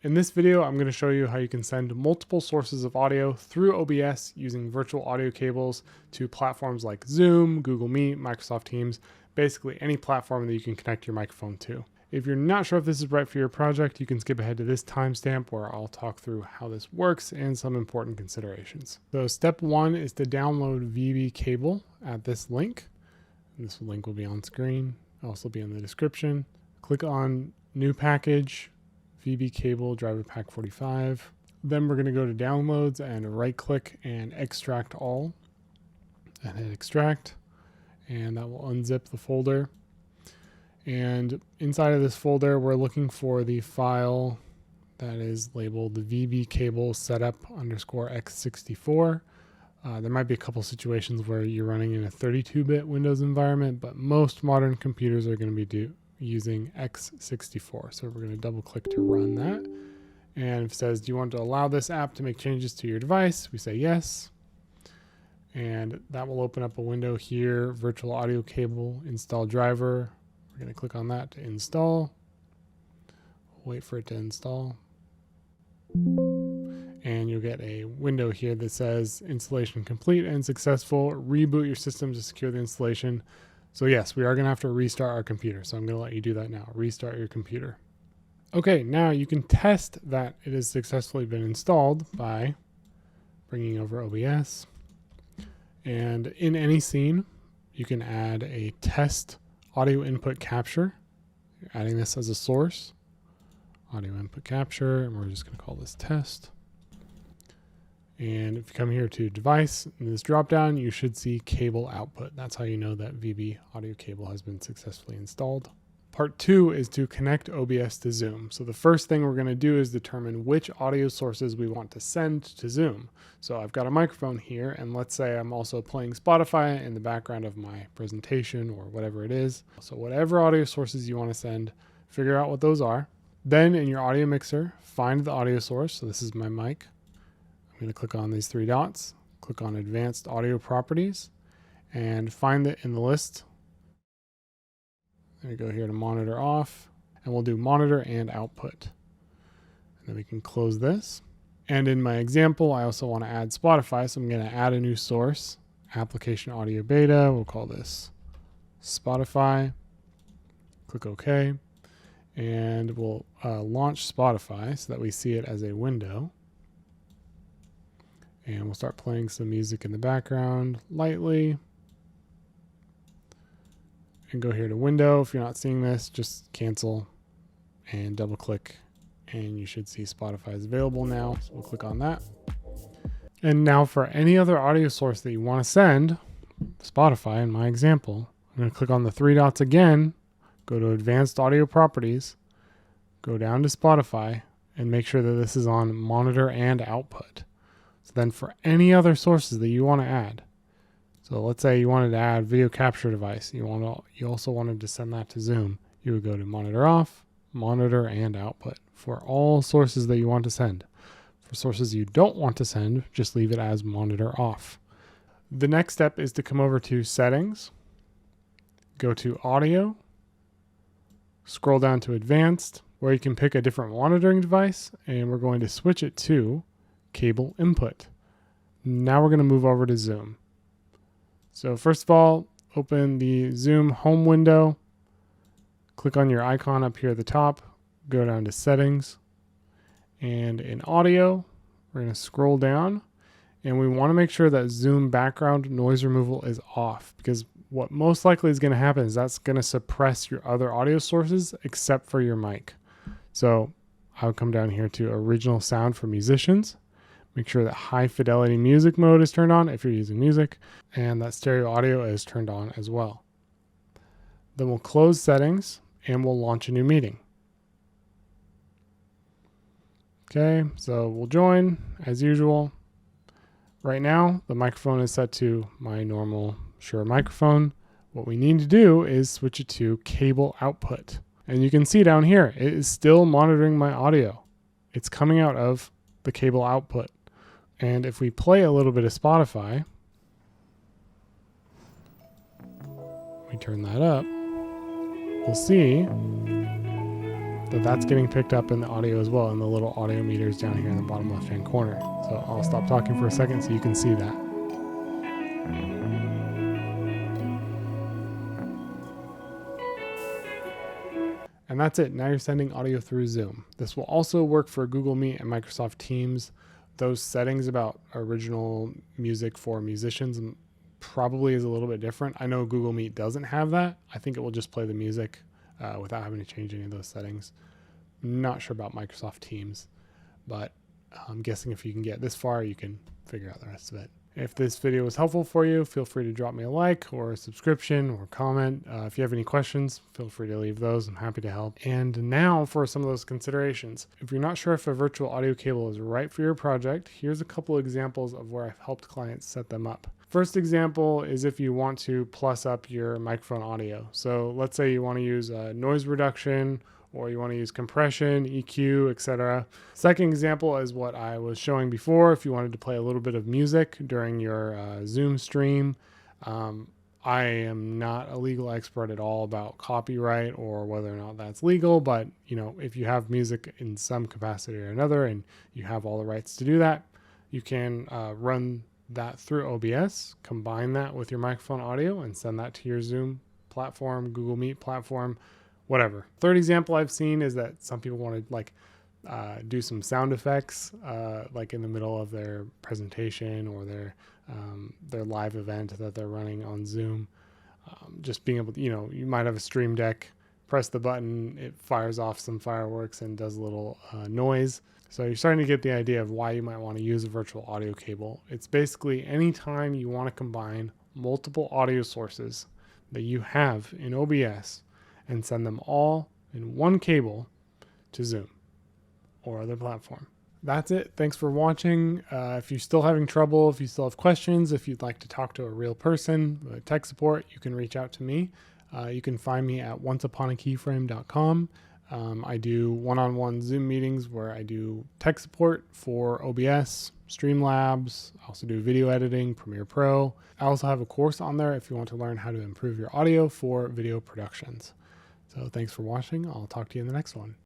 In this video, I'm going to show you how you can send multiple sources of audio through OBS using virtual audio cables to platforms like Zoom, Google Meet, Microsoft Teams, basically any platform that you can connect your microphone to. If you're not sure if this is right for your project, you can skip ahead to this timestamp where I'll talk through how this works and some important considerations. So step one is to download VB cable at this link. This link will be on screen, also be in the description. Click on New Package, VB cable driver pack 45. Then we're going to go to downloads and right click and extract all and hit extract, and that will unzip the folder. And inside of this folder we're looking for the file that is labeled the VB cable setup _x64. There might be a couple situations where you're running in a 32-bit Windows environment, but most modern computers are going to be using x64. So we're going to double click to run that. And it says, do you want to allow this app to make changes to your device? We say yes. And that will open up a window here, virtual audio cable, install driver. We're going to click on that to install. Wait for it to install. And you'll get a window here that says installation complete and successful. Reboot your system to secure the installation. So yes, we are going to have to restart our computer. So I'm going to let you do that now. Restart your computer. Okay, now you can test that it has successfully been installed by bringing over OBS. And in any scene, you can add a test audio input capture. You're adding this as a source. Audio input capture, and we're just going to call this test. And if you come here to device, in this dropdown, you should see cable output. That's how you know that VB audio cable has been successfully installed. Part 2 is to connect OBS to Zoom. So the first thing we're going to do is determine which audio sources we want to send to Zoom. So I've got a microphone here, and let's say I'm also playing Spotify in the background of my presentation or whatever it is. So whatever audio sources you want to send, figure out what those are. Then in your audio mixer, find the audio source. So this is my mic. I'm going to click on these three dots, click on Advanced Audio Properties, and find it in the list. Then we go here to Monitor Off, and we'll do Monitor and Output. And then we can close this. And in my example, I also want to add Spotify, so I'm going to add a new source, Application Audio Beta. We'll call this Spotify. Click OK. And we'll launch Spotify so that we see it as a window. And we'll start playing some music in the background lightly. And go here to Window. If you're not seeing this, just cancel and double click. And you should see Spotify is available now. So we'll click on that. And now for any other audio source that you want to send, Spotify in my example, I'm going to click on the three dots again, go to Advanced Audio Properties, go down to Spotify, and make sure that this is on Monitor and Output. So then for any other sources that you want to add, so let's say you wanted to add video capture device, you also wanted to send that to Zoom, you would go to Monitor Off, Monitor and Output for all sources that you want to send. For sources you don't want to send, just leave it as Monitor Off. The next step is to come over to Settings, go to Audio, scroll down to Advanced, where you can pick a different monitoring device, and we're going to switch it to Cable Input. Now we're going to move over to Zoom. So first of all, open the Zoom home window, click on your icon up here at the top, go down to Settings, and in Audio, we're going to scroll down, and we want to make sure that Zoom background noise removal is off, because what most likely is going to happen is that's going to suppress your other audio sources except for your mic. So I'll come down here to Original Sound for Musicians. Make sure that high fidelity music mode is turned on if you're using music, and that stereo audio is turned on as well. Then we'll close settings and we'll launch a new meeting. Okay, so we'll join as usual. Right now, the microphone is set to my normal Shure microphone. What we need to do is switch it to cable output. And you can see down here, it is still monitoring my audio. It's coming out of the cable output. And if we play a little bit of Spotify, we turn that up, we'll see So that's getting picked up in the audio as well, and the little audio meters down here in the bottom left-hand corner. So I'll stop talking for a second so you can see that. And that's it. Now you're sending audio through Zoom. This will also work for Google Meet and Microsoft Teams. Those settings about original music for musicians probably is a little bit different. I know Google Meet doesn't have that. I think it will just play the music without having to change any of those settings. Not sure about Microsoft Teams, but I'm guessing if you can get this far, you can figure out the rest of it. If this video was helpful for you, feel free to drop me a like or a subscription or comment. If you have any questions, feel free to leave those. I'm happy to help. And now for some of those considerations. If you're not sure if a virtual audio cable is right for your project, here's a couple examples of where I've helped clients set them up. First example is if you want to plus up your microphone audio. So let's say you want to use noise reduction, or you want to use compression, EQ, etc. Second example is what I was showing before. If you wanted to play a little bit of music during your Zoom stream, I am not a legal expert at all about copyright or whether or not that's legal, but if you have music in some capacity or another and you have all the rights to do that, you can run that through OBS, combine that with your microphone audio and send that to your Zoom platform, Google Meet platform, whatever. Third example I've seen is that some people want to do some sound effects like in the middle of their presentation or their live event that they're running on Zoom. Just being able to, you might have a stream deck, press the button, it fires off some fireworks and does a little noise. So you're starting to get the idea of why you might want to use a virtual audio cable. It's basically anytime you want to combine multiple audio sources that you have in OBS and send them all in one cable to Zoom or other platform. That's it. Thanks for watching. If you're still having trouble, if you still have questions, if you'd like to talk to a real person, tech support, you can reach out to me. You can find me at onceuponakeyframe.com. I do one-on-one Zoom meetings where I do tech support for OBS, Streamlabs. I also do video editing, Premiere Pro. I also have a course on there if you want to learn how to improve your audio for video productions. So thanks for watching. I'll talk to you in the next one.